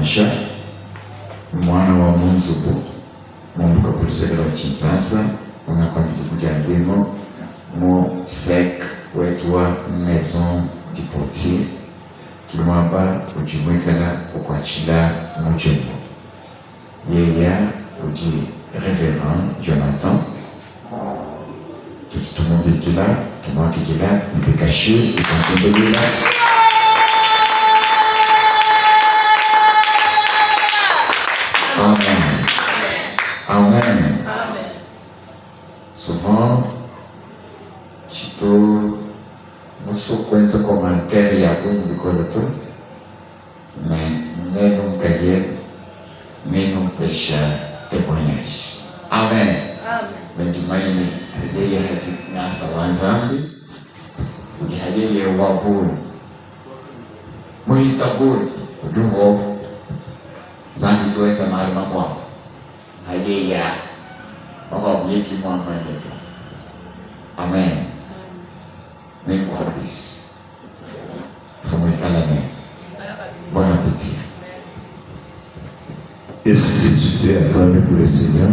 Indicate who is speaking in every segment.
Speaker 1: Masha, mwana wa Munzubu, Mungu kakuliseka wa Chinsasa, unakwani kujambino, mo sec wetu wa Maison du Portier, kimwamba ujimwekana ukwachila mujembo. Yeya uji révérend Jonathan, tout le monde est là, tout le monde est là, il peut cacher, il peut tomber là. Amen. Amen. Souvent, chito muso kwenza commentaire ya kwenye bikoloto, mais neno kaye, neno pesha témoignage. Amen. Bendimaini hadiye hadi nasa wanzambi, uli hadiye wabuni, muhitabuni, udungo zambi tuweza mahali mabwa haleya baba mwiki mwamba yetu. Amen. Mungu awabariki. Fumikana. Bon appétit.
Speaker 2: Est-ce que tu t'es acclamé pour le Seigneur?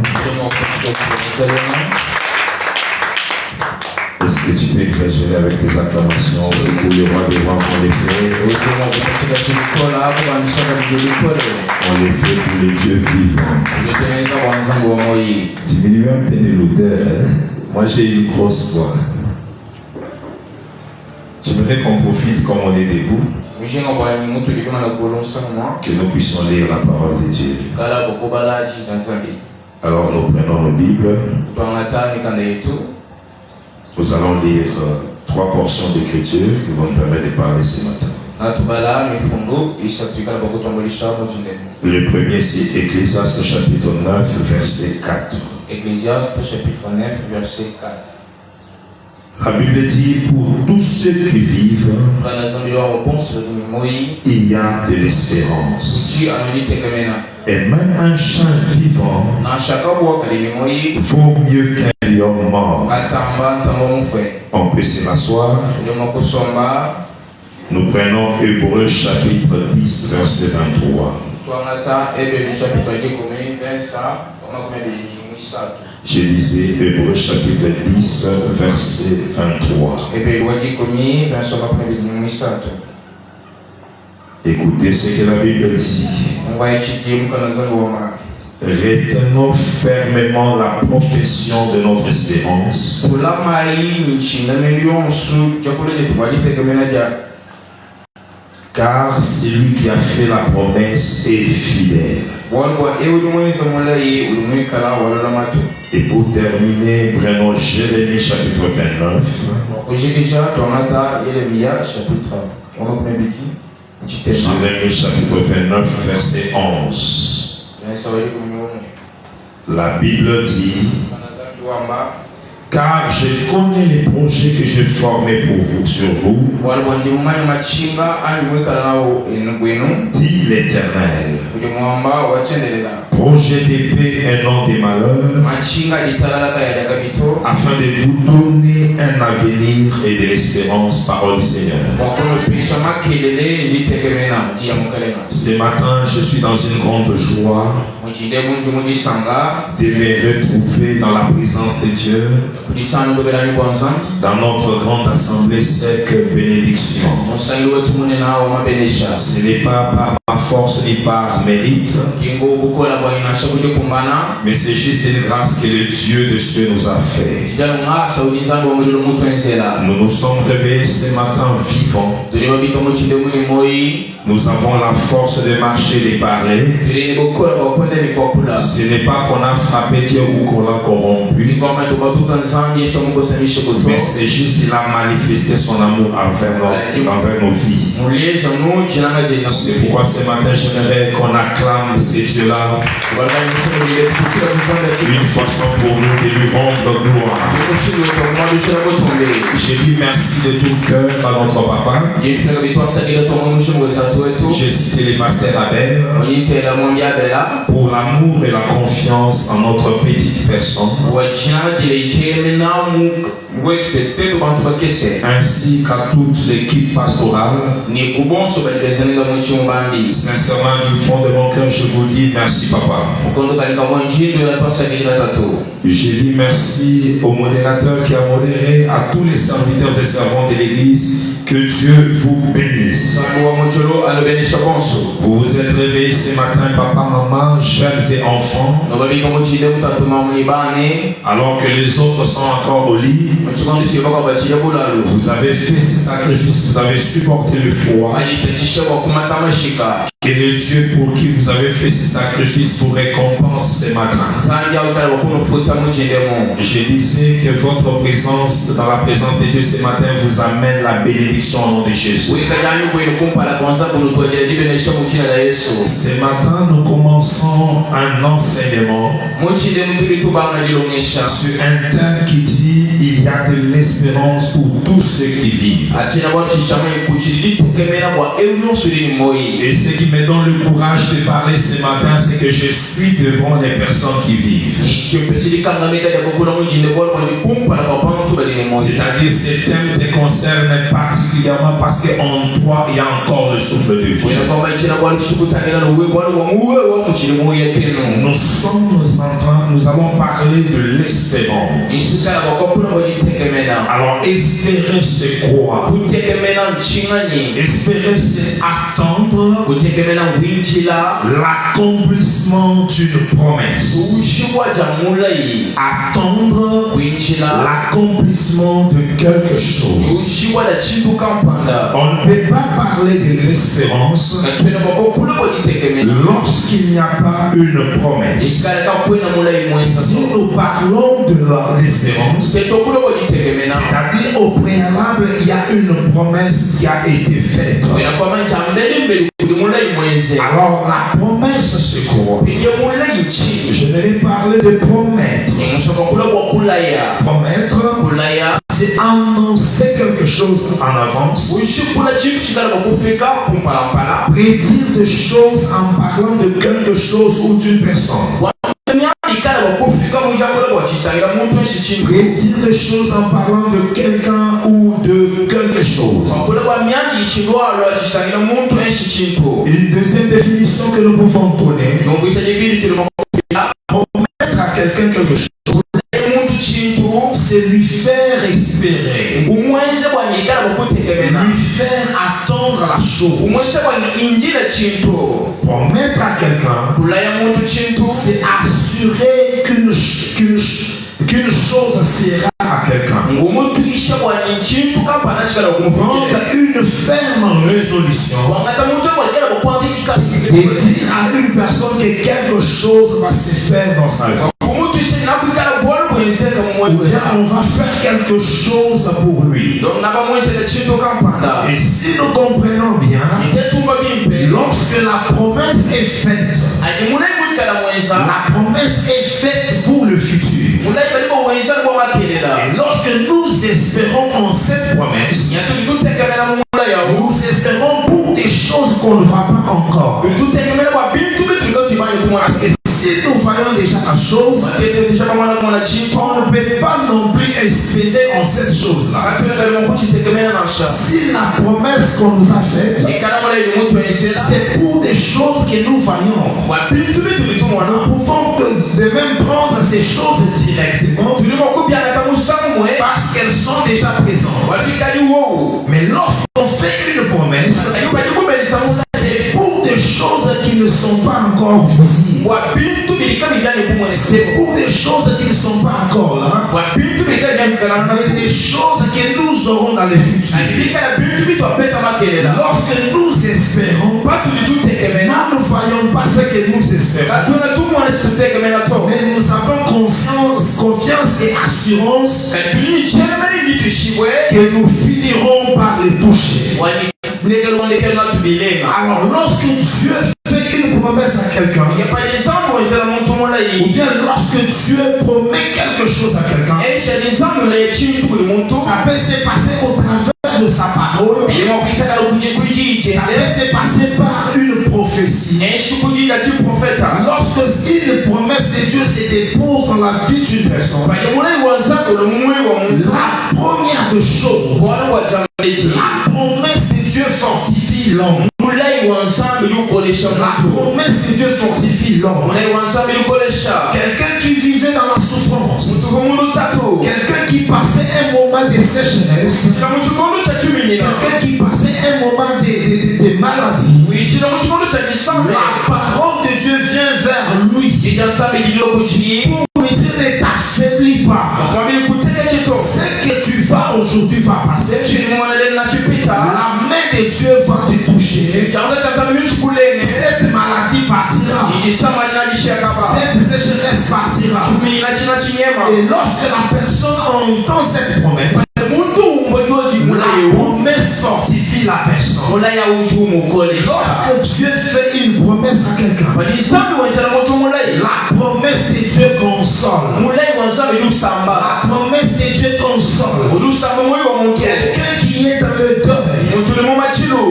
Speaker 2: Est-ce que tu peux exagérer avec tes acclamations? C'est pour le roi des rois qu'on les fait. On les fait pour les dieux vivants. Diminuez un peu de l'odeur. Moi j'ai une grosse voix. J'aimerais qu'on profite comme on est debout, que nous puissions lire la parole de Dieu. Alors nous prenons nos Bibles. Nous allons lire 3 portions d'écriture qui vont nous permettre de parler ce matin. Le premier c'est Ecclésiaste chapitre 9 verset 4.
Speaker 3: Ecclésiaste chapitre 9 verset 4.
Speaker 2: La Bible dit pour tous ceux qui vivent, il y a de l'espérance. Et même un chien vivant vaut mieux qu'un lion mort. On peut se m'asseoir. Nous prenons Hébreux chapitre 10 verset 23. Je lisais Hébreux chapitre 10 verset 23. Écoutez ce que la Bible dit. Retenons fermement la profession de notre espérance, car celui qui a fait la promesse est fidèle. Et pour terminer, prenons Jérémie chapitre 29. Jérémie chapitre 29 verset 11. La Bible dit: car je connais les projets que j'ai formés pour vous, sur vous, dit l'Éternel. Projet de paix et non de malheur, afin de vous donner un avenir et de l'espérance, parole du Seigneur. Ce matin, je suis dans une grande joie de me retrouver dans la présence de Dieu, dans notre grande assemblée sec bénédiction. Ce n'est pas par ma force ni par mérite, mais c'est juste une grâce que le Dieu de cieux nous a fait. Nous nous sommes réveillés ce matin vivants. Nous avons la force de marcher, de parler. Ce n'est pas qu'on a frappé Dieu ou qu'on l'a corrompu, mais c'est juste qu'il a manifesté son amour envers nos vies. C'est pourquoi ce matin j'aimerais qu'on acclame ces dieux-là, une façon pour nous de lui rendre gloire. Je dis merci de tout cœur à notre papa. J'ai cité les pasteurs Abel pour l'amour et la confiance en notre petite personne, ainsi qu'à toute l'équipe pastorale. Sincèrement, du fond de mon cœur, je vous dis merci, papa. J'ai dit merci au modérateur qui a modéré, à tous les serviteurs et servantes de l'église. Que Dieu vous bénisse. Vous vous êtes réveillés ce matin, papa, maman, jeunes et enfants, alors que les autres sont encore au lit. Vous avez fait ces sacrifices, vous avez supporté le froid. Et le Dieu pour qui vous avez fait ces sacrifices vous récompense ce matin. Je disais que votre présence dans la présence de Dieu ce matin vous amène la bénédiction au nom de Jésus. Ce matin, nous commençons un enseignement sur un thème qui dit il y a de l'espérance pour tous ceux qui vivent. Et ce qui me donne le courage de parler ce matin, c'est que je suis devant les personnes qui vivent. C'est-à-dire ce thème te concerne particulièrement parce qu'en toi il y a encore le souffle de vie. Nous allons parler de l'espérance. Alors espérer c'est quoi? Espérer c'est attendre l'accomplissement d'une promesse. Attendre l'accomplissement de quelque chose. On ne peut pas parler de l'espérance lorsqu'il n'y a pas une promesse. Si nous parlons de l'espérance, c'est-à-dire au préalable, il y a une promesse qui a été faite. Alors la promesse c'est quoi? Je vais parler de promettre. Promettre, c'est annoncer quelque chose en avance. Prédire des choses en parlant de quelque chose ou d'une personne. Prédire des choses en parlant de quelqu'un ou de quelque chose. Une deuxième définition que nous pouvons donner: promettre à quelqu'un quelque chose, c'est lui faire espérer, lui faire attendre la chose. Promettre à quelqu'un, c'est assurer qu'une chose sera à quelqu'un. Prendre une ferme résolution et dire à une personne que quelque chose va se faire dans sa vie. Ou bien on va faire quelque chose pour lui. Et si nous comprenons bien, lorsque la promesse est faite, la promesse est faite pour le futur. Et lorsque nous espérons en cette promesse, nous espérons pour des choses qu'on ne voit pas encore. Parce que si nous voyons déjà la chose, on ne peut pas non plus espérer en cette chose-là. Si la promesse qu'on nous a faite, c'est pour des choses que nous voyons, nous pouvons de même prendre ces choses directement parce qu'elles sont déjà présentes. Mais lorsqu'on fait une promesse, c'est pour des choses qui ne sont pas encore visibles. C'est pour des choses qui ne sont pas encore là, mais des choses que nous aurons dans le futur. Lorsque nous espérons, nous ne voyons pas ce que nous espérons, mais nous avons confiance et assurance que nous finirons par les toucher. Alors lorsque Dieu fait une promesse à quelqu'un, ou bien lorsque Dieu promet quelque chose à quelqu'un, ça peut se passer au travers de sa parole, ça peut se passer par une prophétie. Lorsque une promesse de Dieu se dépose dans la vie d'une personne, la première des choses, la promesse de Dieu fortifie l'homme. promesse de Dieu fortifie l'homme. Quelqu'un qui vivait dans la souffrance, quelqu'un qui passait un moment de sécheresse, quelqu'un qui passait un moment de maladie, la parole de Dieu vient vers lui pour lui dire ne t'affaiblis pas. Ce que tu vas aujourd'hui va passer. La main de Dieu va te toucher. Cette maladie partira. Cette sécheresse partira. Et lorsque la personne entend cette promesse, la promesse fortifie la personne. Lorsque Dieu fait une promesse à quelqu'un, la promesse de Dieu console. La promesse de Dieu console. Quelqu'un qui est dans le deuil,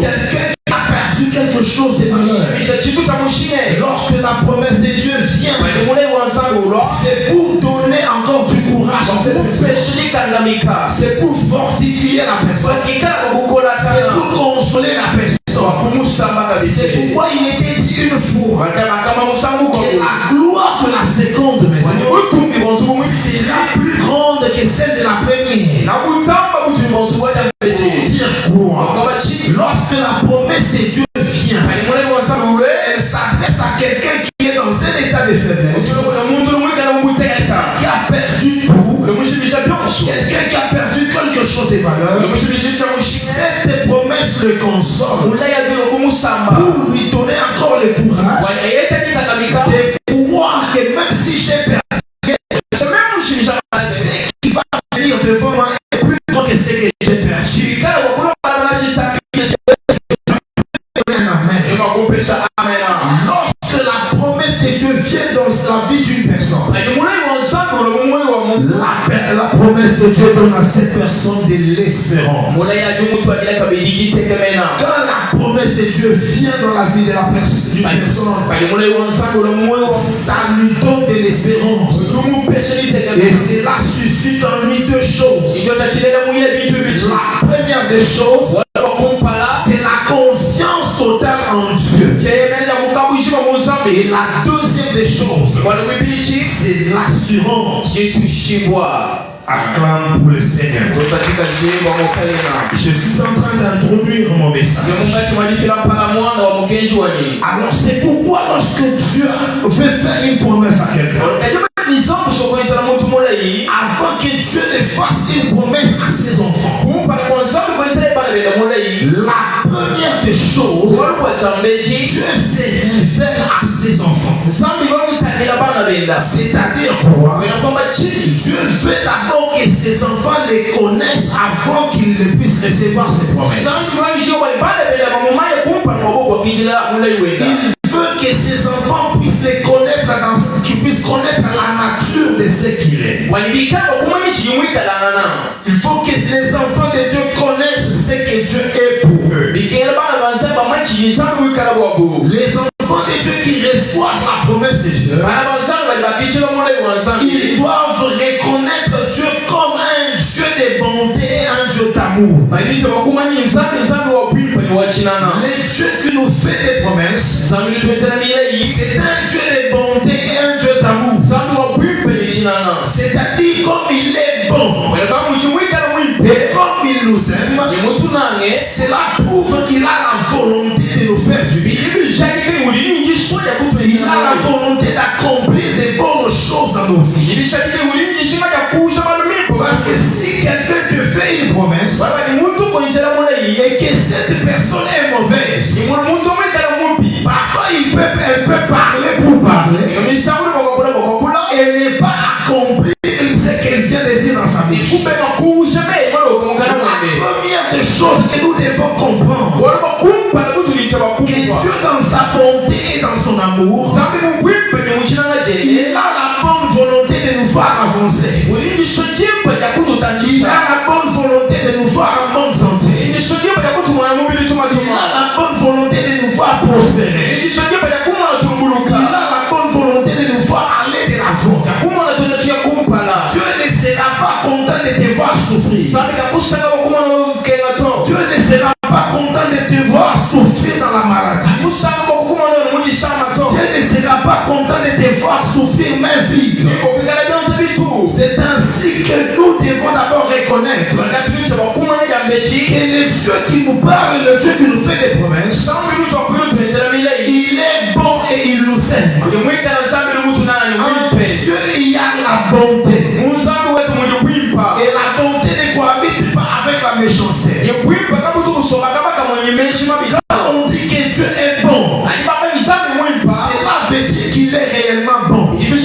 Speaker 2: quelqu'un qui a perdu quelque chose de valeur, lorsque la promesse de Dieu vient, c'est pour donner encore du courage à cette personne. C'est pour fortifier la personne. C'est pour consoler la personne. C'est pourquoi il était dit une fois que la gloire de la seconde maison sera plus grande que celle de la première. C'est pour dire quoi? Lorsque la promesse de Dieu vient, elle s'adresse à quelqu'un qui est dans un état de faiblesse, qui a perdu tout, quelqu'un qui a perdu quelque chose de valeur. Cette promesse le console pour lui donner encore le courage de pouvoir que même si j'ai perdu, ce qui va venir devant moi est plus grand que ce que j'ai perdu. Lorsque la promesse de Dieu vient dans la vie d'une personne, la promesse de Dieu donne à cette personne de l'espérance. Quand la promesse de Dieu vient dans la vie de la personne, ça lui donne de l'espérance. Et cela suscite en lui deux choses. La première des choses, c'est la confiance totale en Dieu. Et la deuxième des choses, c'est l'assurance. Acclame pour le Seigneur. Je suis en train d'introduire mon message. Alors c'est pourquoi lorsque Dieu veut faire une promesse à quelqu'un, avant que Dieu ne fasse une promesse à ses enfants, la première des choses, Dieu se révèle à ses enfants. C'est-à-dire quoi? Dieu veut d'abord que ses enfants les connaissent avant qu'ils ne puissent recevoir ses promesses. Il veut que ses enfants puissent les connaître, qu'ils puissent connaître la nature de ce qu'il est. Il faut que les enfants de Dieu connaissent ce que Dieu est pour eux. Les enfants de Dieu qui reçoivent la promesse de Dieu, ils doivent reconnaître Dieu comme un Dieu de bonté, un Dieu d'amour. Le Dieu qui nous fait des promesses, c'est un Dieu de bonté et un Dieu d'amour. C'est-à-dire comme il est bon et comme il nous aime, cela prouve qu'il a la volonté de nous faire du bien. Il a la volonté d'accomplir des bonnes choses dans nos vies. Parce que si quelqu'un te fait une promesse et que cette personne est mauvaise, parfois elle peut parler pour parler et n'est pas accomplir ce qu'elle vient de dire dans sa vie. La première des choses que nous devons comprendre, que Dieu dans sa bonté et dans son amour, il a la bonne volonté de nous faire avancer. Il a la bonne volonté de nous faire en bonne santé. Il a la bonne volonté de nous faire prospérer. Il a la bonne volonté de nous faire aller de l'avant. Dieu ne sera pas content de te voir souffrir. Dieu ne sera pas content de te voir souffrir dans la maladie. ne sera pas content de te voir souffrir main vide. C'est ainsi que nous devons d'abord reconnaître que le Dieu qui nous parle, le Dieu qui nous fait des promesses, il est bon et il nous aime. En Dieu, il y a la bonté. Et la bonté ne cohabite pas avec la méchanceté. Quand on dit que Dieu est bon, cela veut dire qu'il est réellement bon. Même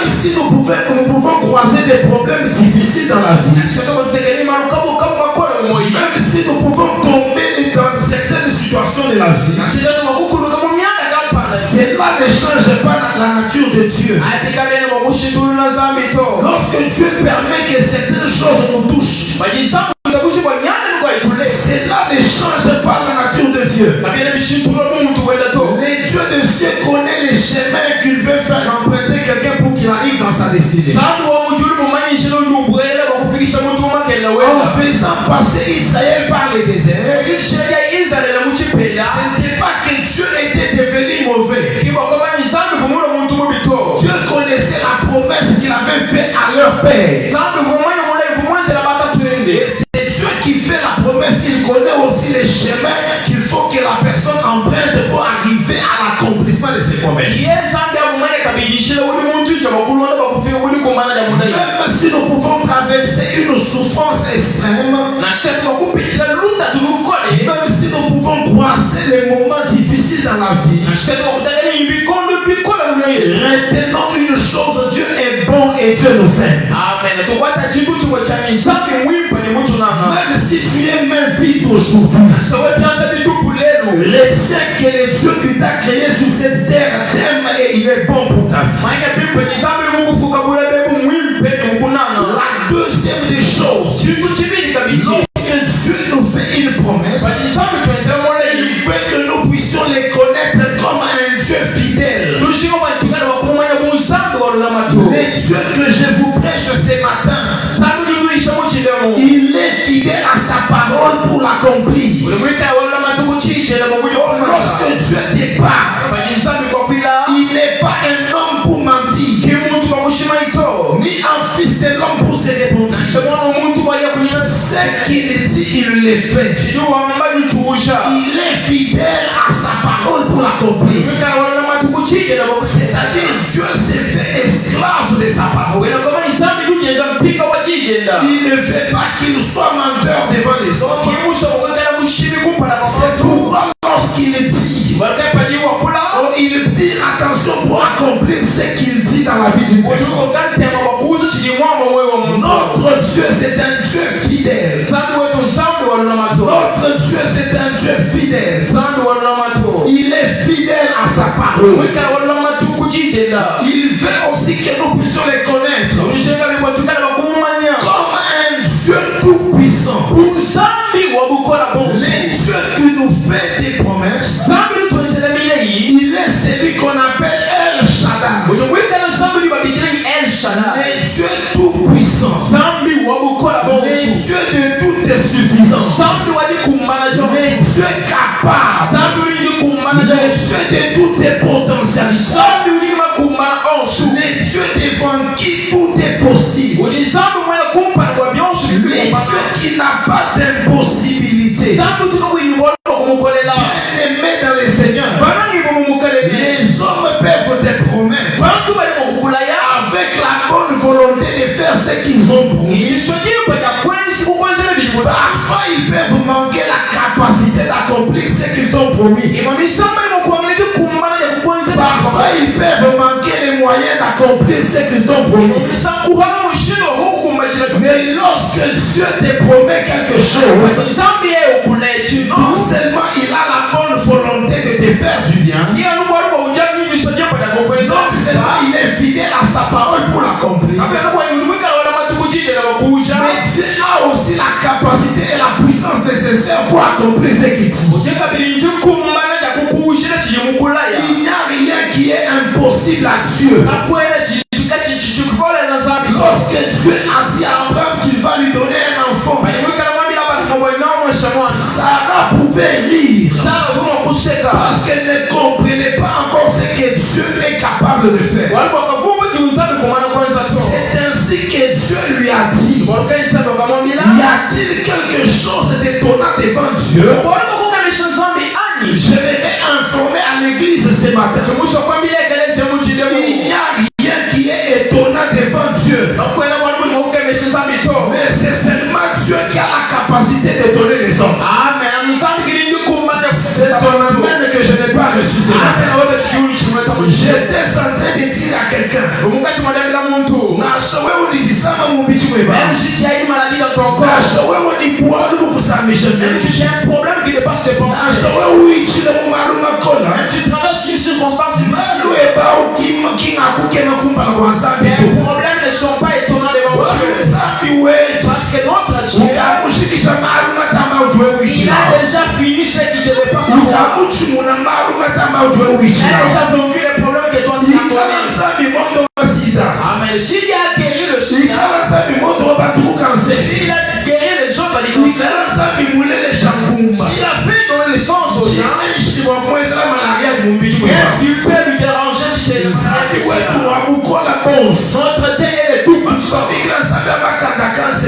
Speaker 2: si nous pouvons croiser des problèmes difficiles dans la vie, même si nous pouvons tomber dans certaines situations de la vie, cela ne change pas la nature de Dieu. Lorsque Dieu permet que certaines choses nous touchent, cela ne change pas la nature de Dieu. Le Dieu de cieux connaît les chemins qu'il veut faire emprunter quelqu'un pour qu'il arrive dans sa destinée. En faisant passer Israël par les déserts, ce n'était pas que Dieu était devenu mauvais. Dieu connaissait la promesse qu'il avait faite à leur père. Et c'est Dieu qui fait la promesse. Il connaît aussi les chemins qu'il faut que la personne emprunte pour arriver à l'accomplissement de ses promesses. Même si nous pouvons traverser une souffrance extrême, même si nous pouvons croiser les moments difficiles dans la vie, retenons une chose: Dieu est bon et Dieu nous aime. Même si tu es main vide aujourd'hui, retiens que le Dieu qui t'a créé sur cette terre t'aime et il est bon pour ta vie. La deuxième des choses, lorsque Dieu nous fait une promesse, il veut que nous puissions les connaître comme un Dieu fidèle. Le Dieu que je vous prêche ce matin, il est fidèle à sa parole pour l'accomplir. Lorsque Dieu te parle, il n'est pas un homme pour mentir, ni un fils de l'homme pour se répondre. Ce qu'il dit, il le fait. Il est fidèle à sa parole pour l'accomplir. C'est-à-dire, Dieu s'est fait esclave de sa parole. Il ne veut pas qu'il soit menteur devant les hommes. C'est pourquoi lorsqu'il dit, il dit attention pour accomplir ce qu'il dit dans la vie d'une personne. Notre Dieu, c'est un Dieu fidèle. Notre Dieu, c'est un Dieu fidèle. Il est fidèle à sa parole. Il veut aussi que nous puissions les connaître comme un Dieu tout-puissant. Le Dieu qui nous fait des promesses, il est celui qu'on appelle El Shaddai. Le Dieu tout-puissant, le Dieu de toute suffisance, le Dieu capable, le Dieu de toutes potentialités, le Dieu devant qui tout est possible, le Dieu qui n'a pas d'impossibilité. Bien-aimé dans le Seigneur, les hommes peuvent te promettre avec la bonne volonté de faire ce qu'ils ont promis. Parfois ils peuvent manquer la capacité d'accomplir ce qu'ils t'ont promis. Parfois ils peuvent manquer les moyens d'accomplir ce qu'ils t'ont promis. Mais lorsque Dieu te promet quelque chose, non seulement il a la bonne volonté de te faire du bien, non seulement il est fidèle à sa parole pour l'accomplir, mais Dieu a aussi la capacité et la puissance nécessaire pour accomplir ce qu'il dit. Il n'y a rien qui est impossible à Dieu. Lorsque Dieu a dit à Abraham qu'il va lui donner un enfant, Sarah pouvait rire parce qu'elle ne comprenait pas encore capable de faire. C'est ainsi que Dieu lui a dit. Y a-t-il quelque chose d'étonnant devant Dieu? Je vais informer à l'église ce matin. Il n'y a rien qui est étonnant devant Dieu. Mais c'est seulement Dieu qui a la capacité d'étonner les hommes. C'est ton amen que je n'ai pas reçu ce matin. J'étais en train de dire à quelqu'un.
Speaker 3: J'ai un problème qui dépasse tes pensées. Tu traverses une circonstance difficile. Les problèmes ne sont pas étonnants devant Dieu. Parce que notre Dieu, il a déjà fini ce qui te dépasse. Il a déjà vaincu les problèmes que toi tu as connus. Amen. S'il a guéri le sida, s'il a guéri les autres du cancer, s'il a fait donner l'essence aux gens, qu'est-ce qu'il peut lui déranger si c'est le notre Dieu est tout puissant.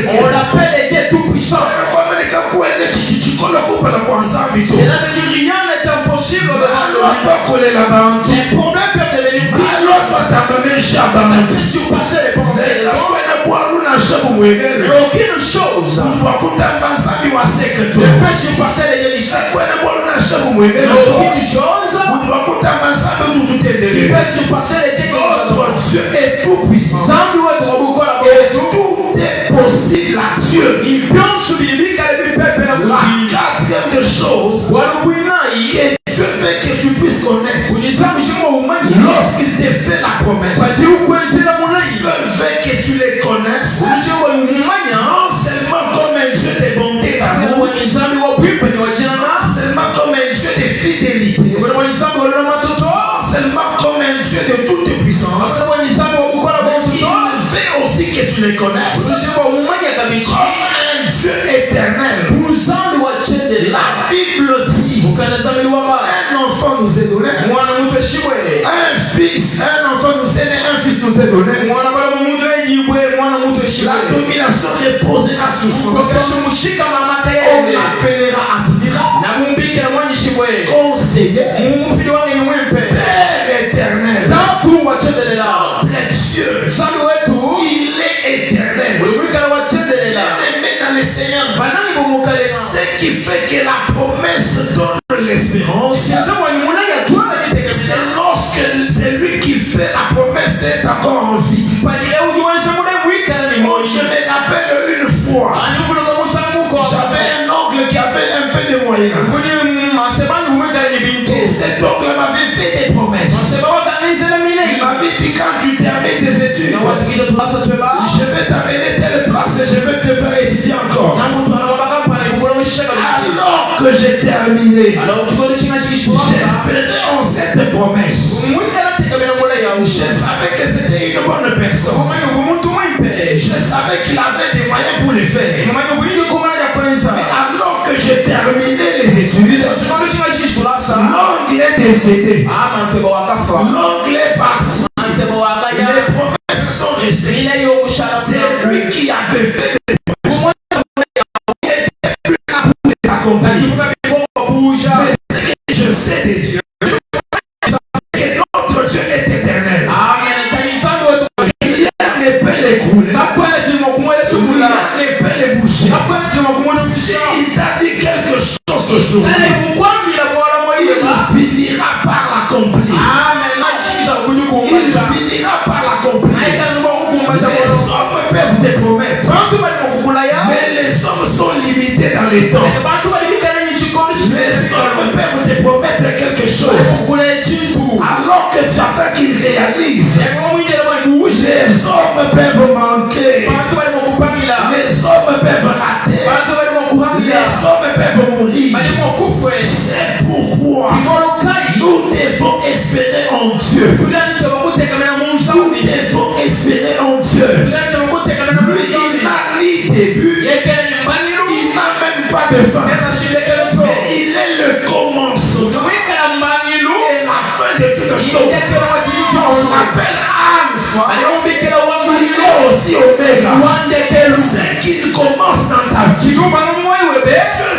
Speaker 3: On l'appelle le Dieu tout puissant. Cela veut dire rien n'est impossible devant lui. Les problèmes peuvent devenir plus. Ça peut surpasser les pensées des hommes. Mais aucune chose ne peut surpasser les délicieux. Mais aucune chose ne peut surpasser les dieux.
Speaker 2: Notre Dieu est tout puissant. Et tout est possible à Dieu. La quatrième des choses que Dieu veut que tu puisses connaître, lorsqu'il te fait la promesse, Dieu veut que tu les connaisses, non seulement comme un Dieu de bonté et d'amour, non seulement comme un Dieu de fidélité, non seulement comme un Dieu de toute puissance, mais il veut aussi que tu les connaisses comme un Dieu éternel. La Bible dit un enfant nous est donné, un enfant nous est né, un fils nous est donné. La domination reposera sur son nom. On l'appellera admirable, conseiller, Père éternel, notre Dieu. Il est éternel. Dans le Seigneur, ce qui fait que la promesse donne l'espérance, c'est lorsque c'est lui qui fait la promesse est encore en vie. Je me rappelle une fois, j'avais un oncle qui avait un peu de moyens. Et cet oncle m'avait fait des promesses. Il m'avait dit quand tu termines tes études, je vais t'amener telle place et je vais te faire étudier encore. Alors que j'ai terminé, j'espérais en cette promesse. Je savais que c'était une bonne personne. Je savais qu'il avait des moyens pour le faire. Mais alors que j'ai terminé les études, l'oncle est décédé. L'ongle est parti. Les promesses sont restées. C'est lui qui avait fait des promesses. Il n'était plus là pour les accompagner. Mais ce que je sais de Dieu, c'est que notre Dieu est éternel. Rien ne peut l'écrouler. Rien ne peut les boucher. S'il t'a dit quelque chose aujourd'hui, il finira par l'accomplir. Il finira par l'accomplir. Les hommes peuvent te promettre, mais les hommes sont limités dans les temps. Les hommes peuvent te promettre quelque chose, alors que tu attends qu'ils réalisent. Les hommes peuvent manquer. Les hommes peuvent rater. Les hommes peuvent mourir. C'est pourquoi nous devons espérer en Dieu. Nous devons espérer en Dieu. Lui, il n'a ni début, il n'a même pas de fin. Mais il est le commencement et la fin de toute chose. On l'appelle Alpha. Il est aussi Oméga. Ce qui commence dans ta vie, Dieu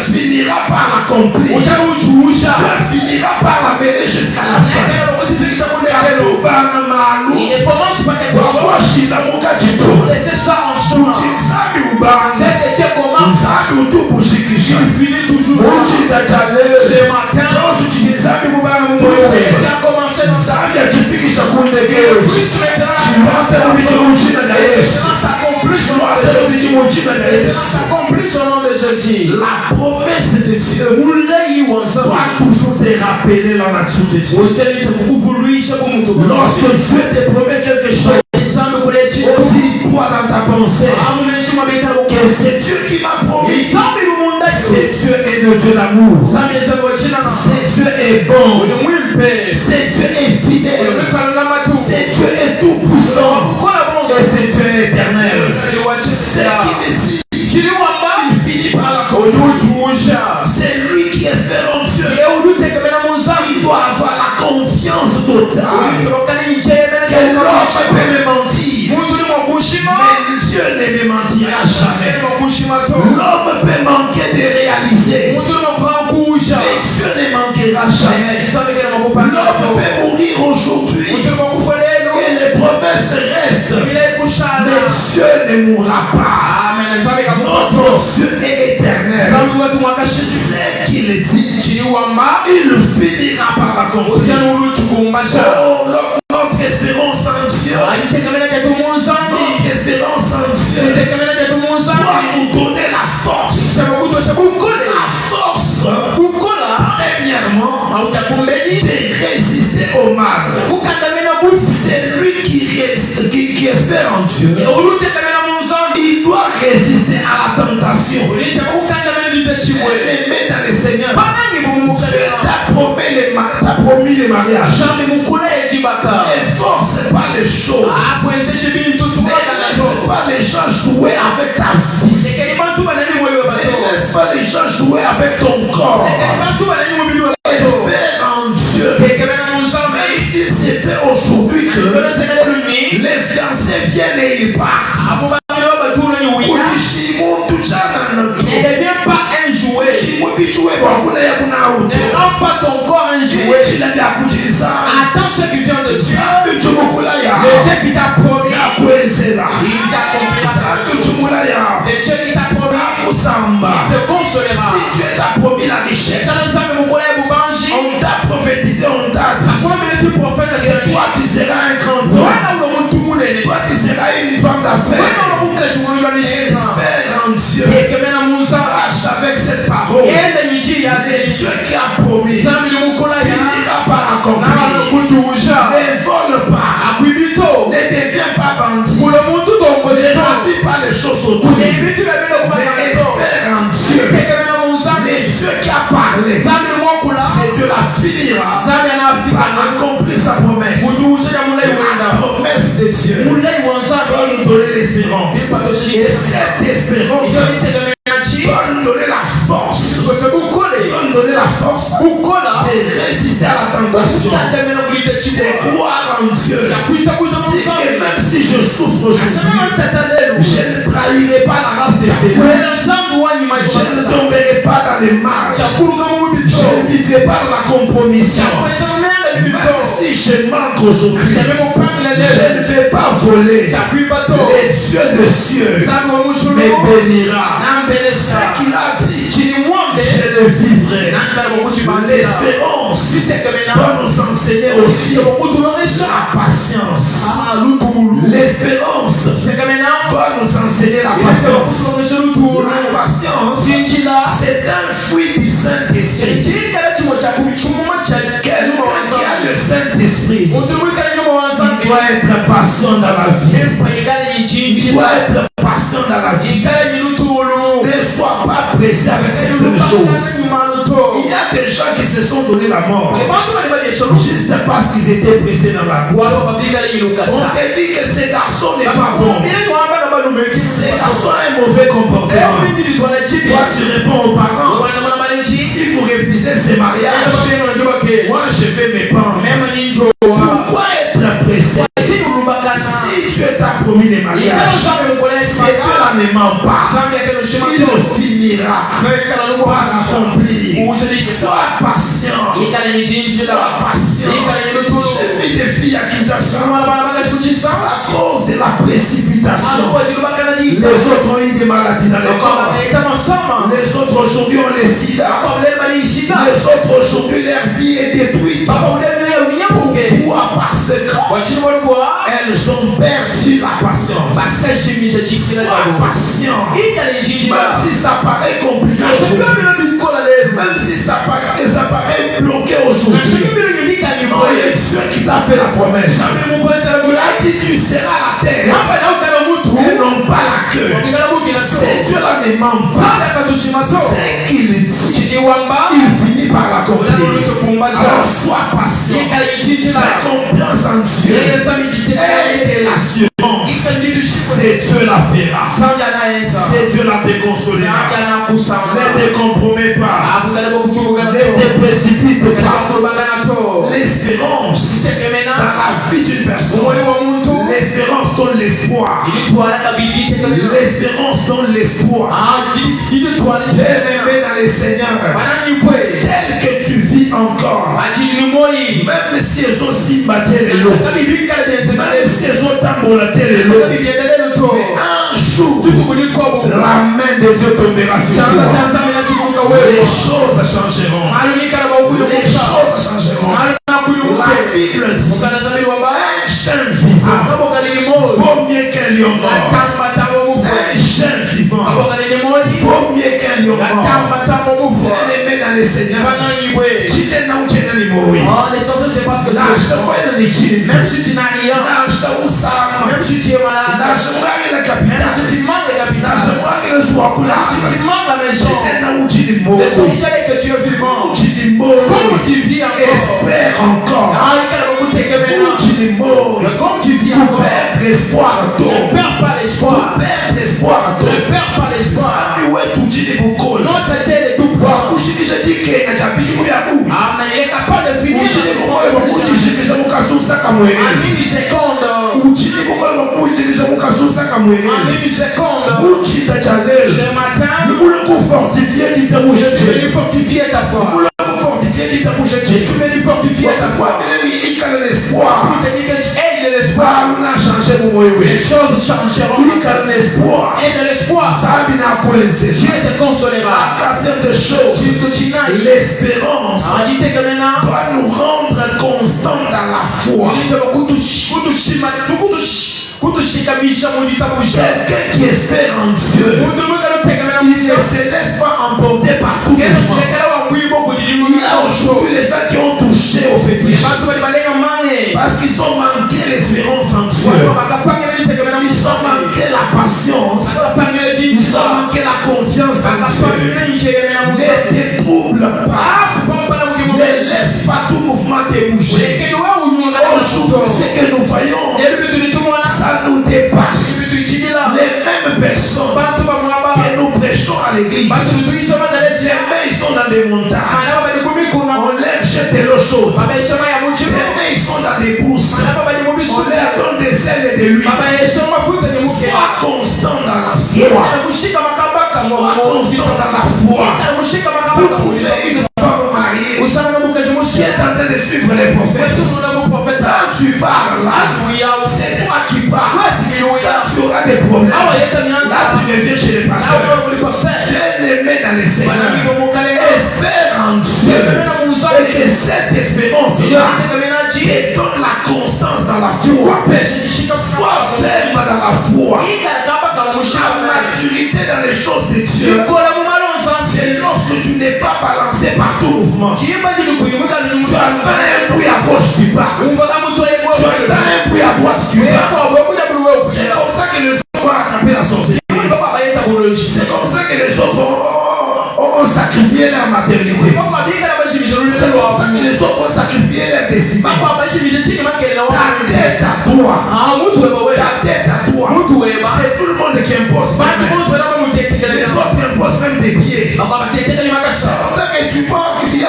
Speaker 2: finira par l'accomplir. Dieu finira par l'amener jusqu'à la fin.
Speaker 3: Il ne commence pas quelque chose. Laissez ça en chemin. C'est que Dieu commence. Il finit toujours. Ce matin, Dieu a commencé dans sa s'accomplit au nom de Jésus.
Speaker 2: La promesse de Dieu doit toujours te rappeler la nature de Dieu. Lorsque Dieu te promet quelque chose, aussi crois dans ta pensée que c'est Dieu qui m'a promis. C'est Dieu est le Dieu d'amour. C'est Dieu est bon. C'est Dieu est fidèle. C'est Dieu est tout puissant. Et c'est Dieu est éternel. C'est qui dit, il finit par la conduire. C'est lui qui espère en Dieu. Il doit avoir la confiance totale que l'homme peut me mentir, mais Dieu ne me mentira jamais. L'homme peut manquer de réaliser, mais Dieu ne manquera jamais. L'homme peut mourir aujourd'hui et les promesses restent, mais Dieu ne mourra pas. Notre Dieu est éternel. C'est qu'il dit, il finira par l'accomplir. Oh, notre espérance en Dieu, notre espérance en Dieu doit nous donner la force. La force, premièrement, de résister au mal. C'est lui qui espère en Dieu. Il doit résister à la tentation. Elle met dans le Seigneur. Dieu t'a promis le mariage. Ne force pas les choses. Ne laisse pas les gens jouer avec ta vie. Ne laisse pas les gens jouer avec ton corps. Espère en Dieu. Même si c'est fait aujourd'hui que les fiancés viennent et ils partent.
Speaker 3: Elle ne devient pas un jouet. Ne rends pas ton corps un jouet. Attends ce qui vient de Dieu. Le Dieu qui t'a promis, il t'accomplira. Le Dieu qui t'a promis, il te consolera.
Speaker 2: Si Dieu t'a promis la richesse, on t'a prophétisé, on t'a dit que toi tu seras un grand homme. Toi tu seras une femme d'affaires. Espère en Dieu. Marche avec cette parole. Le Dieu qui a promis finira par accomplir. Ne vole pas. Ne deviens pas bandit. Ne vis pas les choses autour. Mais espère en Dieu. Le Dieu qui a parlé, c'est Dieu la finira par accomplir sa promesse. La promesse de Dieu doit nous donner l'espérance. Et cette espérance doit nous donner la force. Doit nous donner la force de résister à la tentation. De croire en Dieu. Dis que même si je souffre aujourd'hui, je ne trahirai pas la race des Seigneurs. Je ne tomberai pas dans les mal. Je ne vivrai pas dans la compromission. Même si je manque aujourd'hui, je ne vais pas voler. Les dieux de cieux me bénira. Ce qu'il a dit, je le vivrai. L'espérance doit nous enseigner aussi la patience. L'espérance doit nous enseigner la patience. La patience, c'est un fruit du Saint-Esprit. Quelqu'un qui a le Saint-Esprit, il doit être patient dans la vie. Il doit être patient dans la vie. Ne sois pas pressé avec certaines choses. Il y a des gens qui se sont donné la mort juste parce qu'ils étaient pressés dans la vie. On te dit que ce garçon n'est pas bon. Ce garçon a un mauvais comportement. Toi tu réponds aux parents, si vous réfléchissez organiser ces mariages, moi je vais me pendre. Pourquoi être pressé? Si Dieu t'a promis les mariages, si Dieu ne ment pas, il finira par accomplir. Sois patient. Sois patient. J'ai vu des filles à Kinshasa à cause de la précipitation. Les autres ont eu des maladies dans le corps. Les autres aujourd'hui ont les sida. Les autres aujourd'hui leur vie est détruite. Pourquoi? Parce qu'elles ont perdu la patience. Sois patient. Même si ça paraît compliqué aujourd'hui, même si ça paraît bloqué aujourd'hui, Dieu qui t'a fait la promesse, il a dit tu seras la terre et non pas la queue. C'est Dieu là ne ment pas. C'est qu'il dit, il finit par l'accomplir. Alors sois patient. Fais confiance en Dieu. Et l'assurance, c'est Dieu la fera. C'est Dieu la déconsolera. Ne te compromets pas. Ne te précipite pas. L'espérance dans la vie d'une personne, l'espérance donne l'espoir. L'espérance donne l'espoir. Bien-aimé dans les Seigneurs, tel que tu vis encore, même si elles ont si battu les lots, même si elles ont tambourlaté les lots, mais un jour, la main de Dieu tombera sur toi. Les choses changeront. Les choses changeront. La Bible dit un chien vivant vaut mieux qu'un lion mort. Un chien vivant vaut mieux qu'un lion mort. Bien-aimé dans les Seigneurs, même si tu n'as rien, même si tu es malade, même si tu manques de capital, même si tu manques la maison, l'essentiel est que tu es vivant. Comme tu vis encore, espère encore.
Speaker 3: Comme tu vis encore,
Speaker 2: ne
Speaker 3: perds pas l'espoir. Ne perds pas l'espoir. Non, tu es tout puissant. Amen. Il est capable de finir en une seconde. Ce matin, je suis venu fortifier ta foi. Je suis venu fortifier ta foi. Pour te dire que aie de l'espoir. Les choses changeront. Et de l'espoir, Dieu te consolera.
Speaker 2: L'espérance doit nous rendre constants dans la foi. Quelqu'un qui espère en Dieu, il ne se laisse pas emporter par tout le monde. Il y a aujourd'hui les gens qui ont touché au fétiche parce qu'ils ont manqué l'espérance en Dieu. Ils ont manqué la patience. Ils ont manqué la confiance en Dieu. Ne te trouble pas. Ne laisse pas tout mouvement te bouger. Aujourd'hui, ce que nous voyons, ça nous dépasse. Les mêmes personnes que nous prêchons à l'église, les mains ils sont dans des montagnes. On leur jette de l'eau chaude. Les mains ils sont dans des bourses. On leur donne des sels et de l'huile. Sois constant dans la foi. Sois constant dans la foi. Vous pouvez une femme mariée qui est en train de suivre les prophètes. Quand tu parles là, c'est toi qui parles. Quand tu auras des problèmes, là tu reviens chez les pasteurs. Bien-aimé dans les Seigneurs, espère en Dieu et que cette espérance-là te donne la constance dans la foi. Sois ferme dans la foi. La maturité dans les choses de Dieu, c'est lorsque tu n'es pas balancé par tout mouvement. Tu entends un bruit à gauche, tu pars. Tu entends un bruit à droite, tu pars. C'est comme ça que les autres ont attrapé la sorcellerie. C'est comme ça que les autres ont sacrifié leur maternité. C'est comme ça que les autres ont sacrifié leur destinée. Ta tête à toi. Ta tête à toi. C'est tout le monde qui impose. Les autres imposent même des pieds. C'est comme ça que tu vois qu'il y a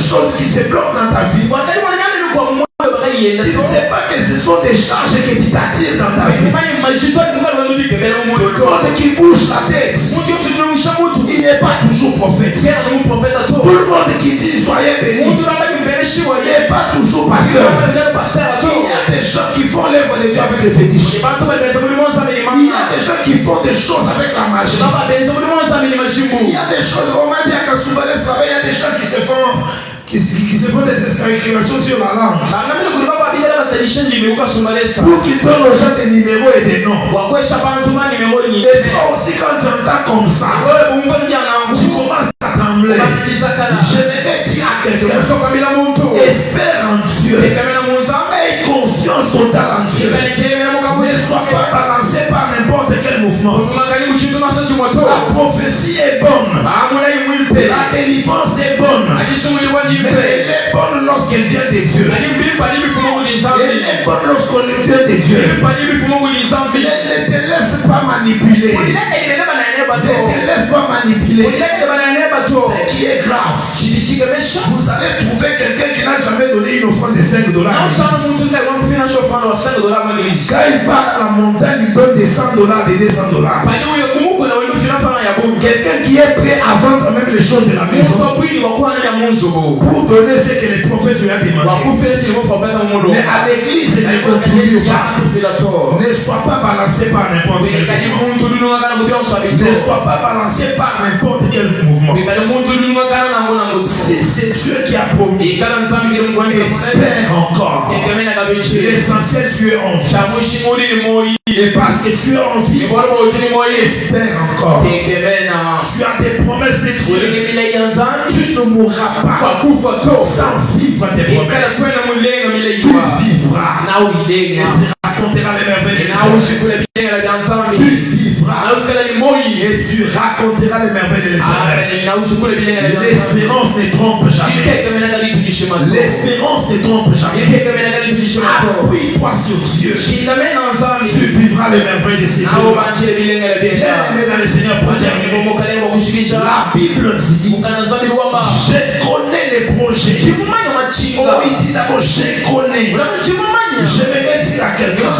Speaker 2: choses qui se bloquent dans ta vie. Tu ne sais pas que ce sont des charges que tu t'attires dans ta vie. Tout le monde qui bouge la tête, il n'est pas toujours prophète. Tout le monde qui dit soyez bénis, il n'est pas toujours pasteur. Il y a des gens qui font l'œuvre de Dieu avec le fétiche. Il y a des gens qui font des choses avec la magie. Il y a des choses, on m'a dit à Kassoubales, il y a des gens qui se font des escarications sur la langue pour qu'ils donnent aux gens des numéros et des noms. Et toi aussi, quand tu entends comme ça, tu commences à trembler. Je vais dire à quelqu'un, espère en Dieu, aie confiance totale en Dieu. Ne sois pas balancé par n'importe quel mouvement. La prophétie est bonne, la délivrance est bonne, mais elle est bonne lorsqu'elle vient de Dieu. Elle est bonne lorsqu'on vient de Dieu. Ne te laisse pas manipuler. Ne te laisse pas manipuler. Ce qui est grave, vous allez trouver quelqu'un qui n'a jamais donné une offrande de $5. Quand il part à la montagne, il donne des $100, des $200. Quelqu'un qui est prêt à vendre même les choses de la maison pour donner ce que les prophètes lui ont demandé. Mais à l'église, il ne contribue pas. Ne sois pas balancé par n'importe quel mouvement. Ne sois pas balancé par n'importe quel mouvement. Si c'est Dieu qui a promis, espère encore. L'essentiel, tu es en vie. Et parce que tu es en vie, espère encore. Tu as des promesses de Dieu. Tu ne mourras pas sans vivre tes promesses. Tu vivras. Et tu raconteras les merveilles de l'Éternel. Tu vivras. Et tu raconteras les merveilles de l'Éternel. L'espérance ne trompe jamais. L'espérance ne trompe jamais. Appuie-toi sur Dieu. Tu vivras les merveilles de ses œuvres. Bien-aimé dans le Seigneur, pour terminer, la Bible dit, je connais les projets. Oh, il dit d'abord, je connais. Je vais dire à quelqu'un,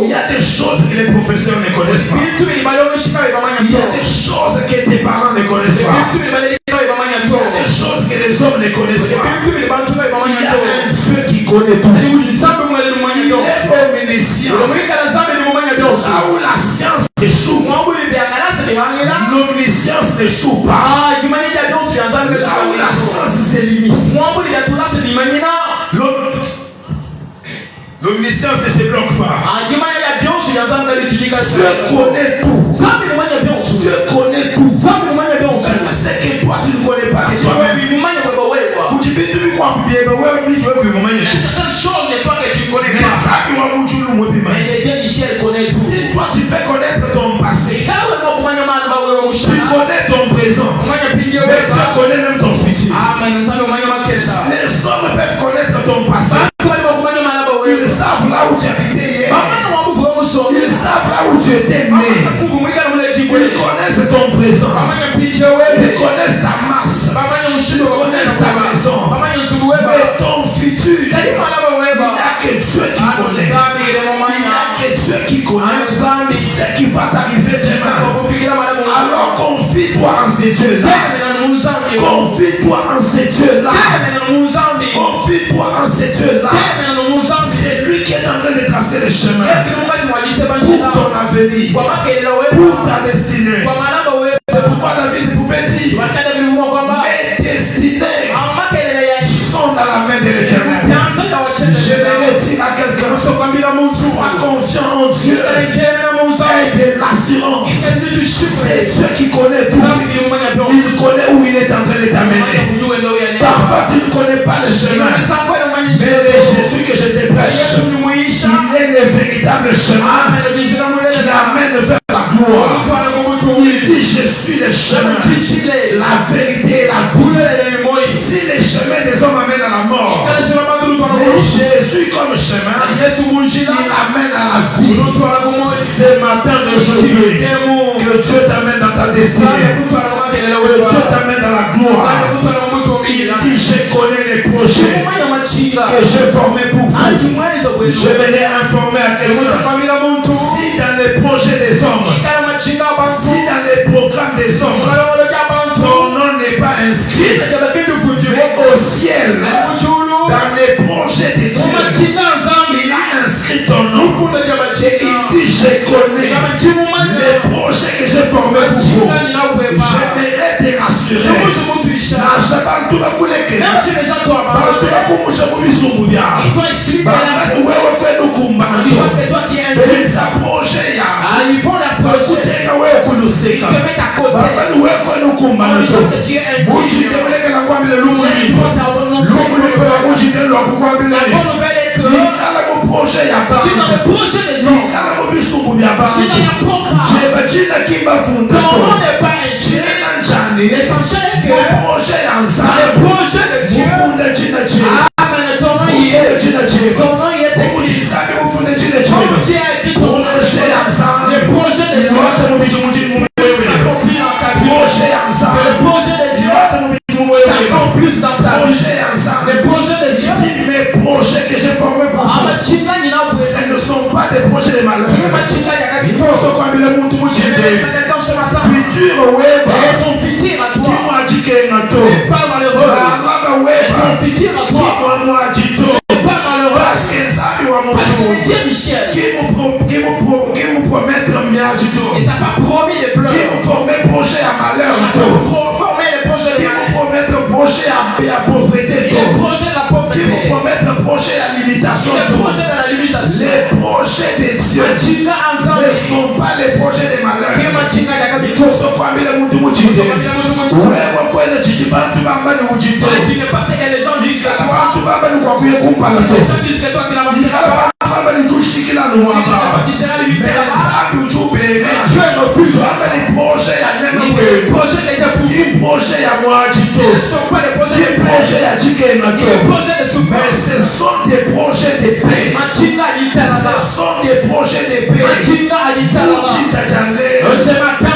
Speaker 2: il y a des choses que les professeurs ne connaissent pas. Il y a des choses que tes parents ne connaissent pas. Il y a des choses que les hommes ne connaissent pas. Il y a un Dieu qui connaît tout. Il est omniscient. Là où la science échoue, l'omniscience n'échoue pas. Là où la science se limite, l'omniscience ne se bloque pas. Dieu connaît tout. Dieu connaît tout. Même ce que toi tu ne connais pas de toi-même. Il y a certaines choses de toi que tu connais pas. Si toi tu peux connaître ton passé, tu connais ton présent, mais tu connais même ton futur. Les hommes peuvent connaître ton passé. Ils savent là où tu habitais hier. Ils savent là où tu étais né. Ils connaissent ton présent. Ils connaissent ta masse. Ils connaissent ta maison. Mais ton futur, il n'y a que Dieu qui connaît. Il n'y a que Dieu qui connaît ce qui va t'arriver demain. Alors confie-toi en ces dieux-là. Confie-toi en ces dieux-là. Confie-toi en ces dieux-là. C'est lui qui est en train de tracer le chemin pour ton avenir, pour ta destinée. C'est pourquoi David pouvait dire, mes destinées sont dans la main de l'Éternel. Je vais dire à quelqu'un, sois confiant en Dieu et de l'assurance. C'est Dieu qui connaît tout. Il connaît où il est en train de t'amener. Parfois tu ne connais pas le chemin, mais Jésus que je te prêche, il est le véritable chemin qui amène vers la gloire. Il dit, je suis le chemin, la vérité et la vie. Si le chemin des hommes amène à la mort, mais Jésus comme chemin, il amène à la vie. Ce matin d'aujourd'hui, que Dieu t'amène dans ta destinée, que Dieu t'amène dans la gloire. Il dit, je connais les projets que j'ai formés pour vous. Je vais les informer à quelqu'un. Si dans les projets des hommes, si dans les programmes des hommes, ton nom n'est pas inscrit, mais au ciel, dans les projets de Dieu, il a inscrit ton nom. Et il dit, je connais les projets que j'ai formés pour vous. J'aimerais te rassurer. Ce ne sont pas des projets de malheur. Il faut se comme le monde où j'ai dit. Futur web. Qui m'a dit qu'il y a un taux. Pas malheureux. Qui m'a dit tout. Pas malheureux. Parce que ça lui a montré. Qui me promet de bien du tout. Il t'a pas promis de pleurer. Qui me formait projet à malheur. Qui me promet de projet à pauvreté. Qui me promet de projet à limitation. Les projets de Dieu ne sont pas les projets de malheur. Mais ce sont des projets de paix. Ce sont des projets de paix. Ce matin,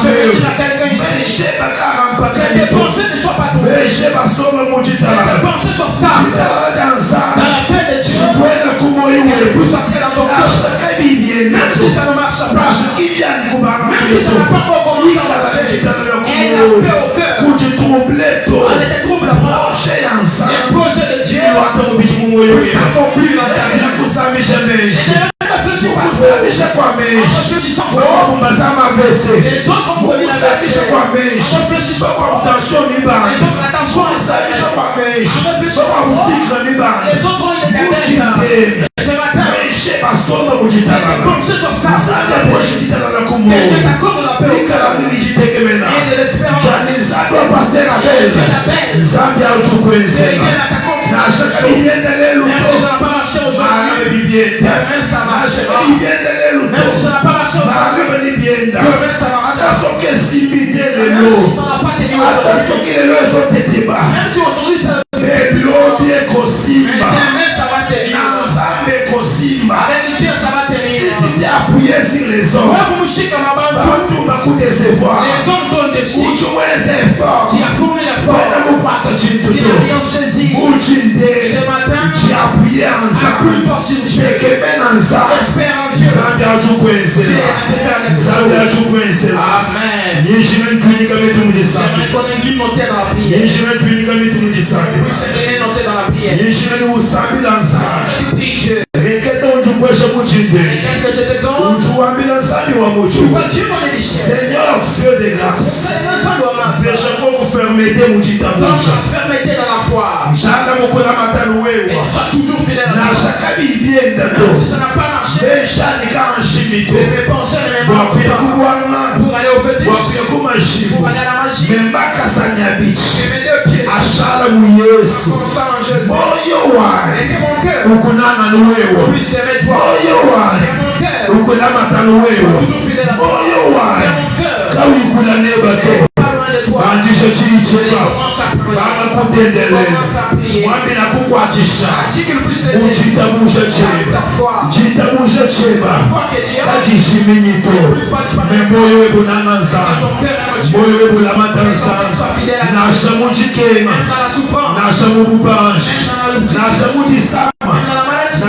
Speaker 2: je dis à quelqu'un ici, que tes pensées ne soient pas tombées. Que tes pensées soient stables dans la paix de Dieu. Et pour sortir dans ton cœur, même si ça ne marche pas, même si ça n'a pas encore commencé à marcher, elle a fait au cœur. On était troublé à voir. Les projets de Dieu s'accomplissent dans ta vie. Les autres ont connu la verset. En réfléchissant, les autres ont eu des têtes. Ce matin, les pensées sont stables. Et Dieu t'accorde la paix au cœur. Et de l'espérance. Même si ça n'a pas marché aujourd'hui, demain ça marchera. Même si ça n'a pas marché aujourd'hui, demain ça marchera. Même si ça n'a pas tenu aujourd'hui, même si aujourd'hui ça ne demain ça va tenir. Avec Dieu ça va tenir. Si tu t'es appuyé sur les hommes,
Speaker 3: les hommes donnent des signes. Tu as fourni l'effort. Tu n'as rien saisi. Ce matin,
Speaker 2: tu as appuyé ensemble.
Speaker 3: Appuie-toi sur Dieu. Espère en Dieu. Amen. J'aimerais qu'on ait lui noté dans la prière. Oui, c'est noté dans la prière. Tu pries Dieu. Et que je te donne. Tu vois Dieu mon édition.
Speaker 2: Seigneur Dieu de grâce, fermeté
Speaker 3: dans la foi. Et sois toujours fidèle à Dieu. Si ça n'a pas marché, mes pensées ne m'aiment pas. Pour aller au fétiche, pour aller à la magie, je mets deux pieds. Constant en Jésus. Et que mon cœur puisse aimer toi. Et mon cœur soit toujours fidèle à toi. Et mon cœur pas loin de toi. toi. Commence à prier. Commence à prier. Dis qu'il puisse t'aider. Parfois que tu as plus participé à ton cœur à Dieu. Même dans la souffrance, même dans la maladie,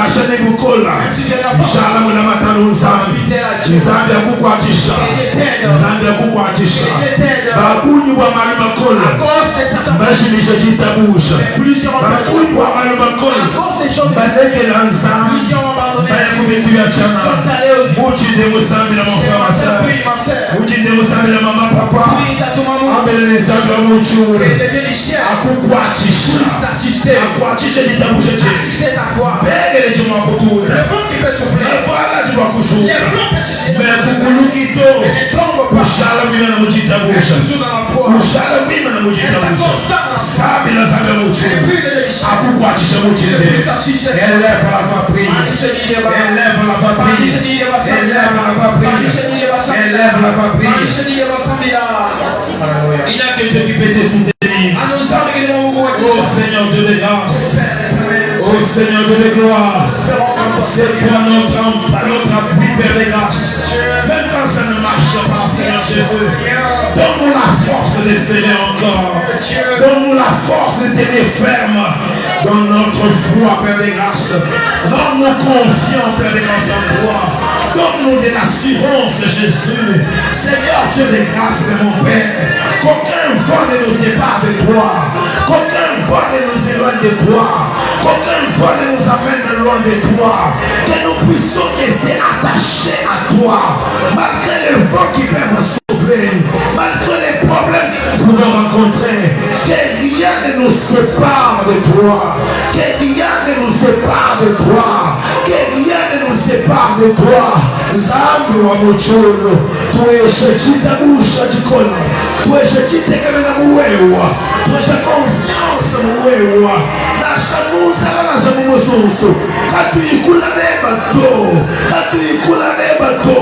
Speaker 2: il n'y a que Dieu qui peut te soutenir. Oh Seigneur Dieu de grâce, oh Seigneur Dieu de gloire, c'est toi notre appui, Père de grâce. Même quand ça ne marche pas, Seigneur Jésus, donne-nous la force d'espérer encore. Donne-nous la force de tenir ferme dans notre foi, Père de grâce. Rends-nous confiants, Père de grâce, en toi. Donne-nous de l'assurance, Jésus. Seigneur Dieu de grâce de mon Père, qu'aucun vent ne nous sépare de toi, qu'aucun vent ne nous éloigne de toi, qu'aucun vent ne nous amène loin de toi, que nous puissions rester attachés à toi, malgré les vents qui peuvent souffler, malgré les problèmes que nous pouvons rencontrer, que rien ne nous sépare de toi, que rien ne nous sépare de toi, que rien ne nous sépare de toi. Zambi wa muchulu tueshe chitabusha chikola tueshe chitegemena muwewa tueshe confiance muwewa nashamuza lana shamumususu katuyikula neba to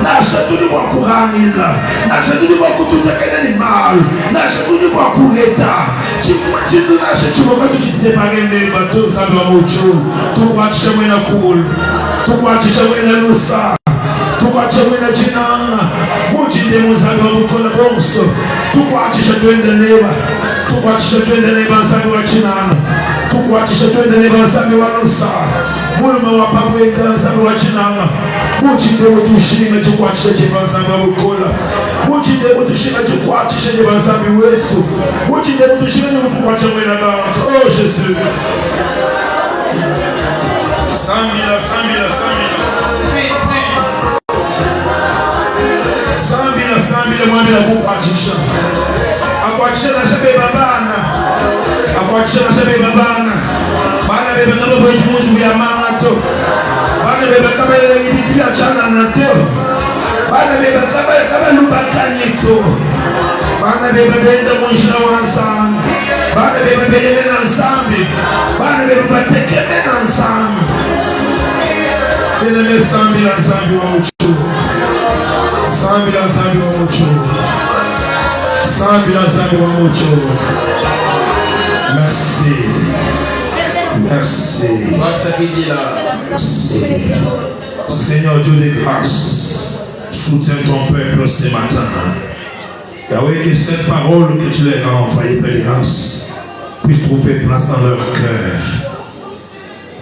Speaker 2: nashatuli mwa kuhanila nashatuli mwa kututakena ni malu nashatuli mwa kuheta chitu nashe chimoka tuchisepare neba to. Zambi wa muchulu tukwachisha mwena kulu tukwachisha mwena lusa tukwachemwena chinanga muchinde muzambi wabukola bonso tukwachisha twende neba nzambi wa chinanga tukwachisha twende neba nzambi wa nusa muluma wa pabwenda nzambi wa chinanga muchinde mutushinga tukwachisha cheba nzambi wabukola muchinde mutushinga tukwachisha cheba nzambi wetu muchinde mutushinga tukwachemwena bantu. Oh Jésus, Sambila mwambila kukwachisha akwachisha na shabeba bana bana bebe kama bwechi musu ya mangato bana bebe kama ibiti ya chana na to bana bebe kama lubakani to bana bebe bende munshina wansambi bana bebe bebe na nsambi bana bebe batekeme na nsambi bene me sambi la nsambi wa muchu sambi la nsambi wa muchu sambi la nsambi wa muchu. Merci. Seigneur Dieu de grâce, soutiens ton peuple ce matin. Yahweh, que cette parole que tu leur as envoyée, Père de grâce, puisse trouver place dans leur cœur.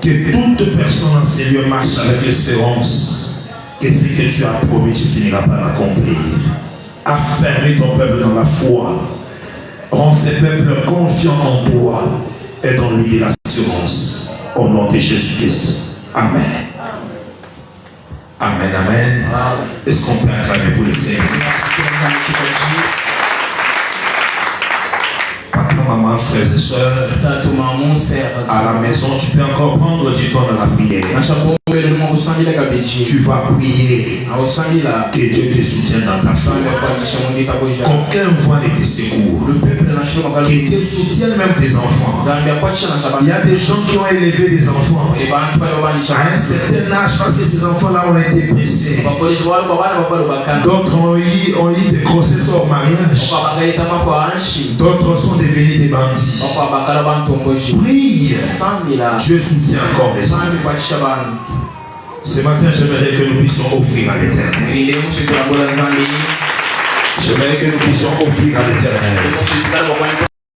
Speaker 2: Que toute personne en ces lieux marche avec l'espérance que ce que tu as promis, tu finiras par accomplir. Affermis ton peuple dans la foi. Rends ces peuples confiants en toi et dans lui de l'assurance. Au nom de Jésus-Christ. Amen. Amen, amen. Est-ce qu'on peut acclamer pour le Seigneur? Papa, maman, maman, frères et sœurs, à la maison, tu peux encore prendre du temps dans la prière. Tu vas prier. Que Dieu te soutienne dans ta foi. Qu'aucun vent ne te secoue. Que Dieu soutienne même tes enfants. Il y a des gens qui ont élevé des enfants à un certain âge parce que ces enfants-là ont été pressés. D'autres ont eu des grossesses hors mariage. D'autres sont devenus des bandits. Prie. Dieu soutient encore les enfants. Ce matin, j'aimerais que nous puissions offrir à l'Éternel. J'aimerais que nous puissions offrir à l'Éternel.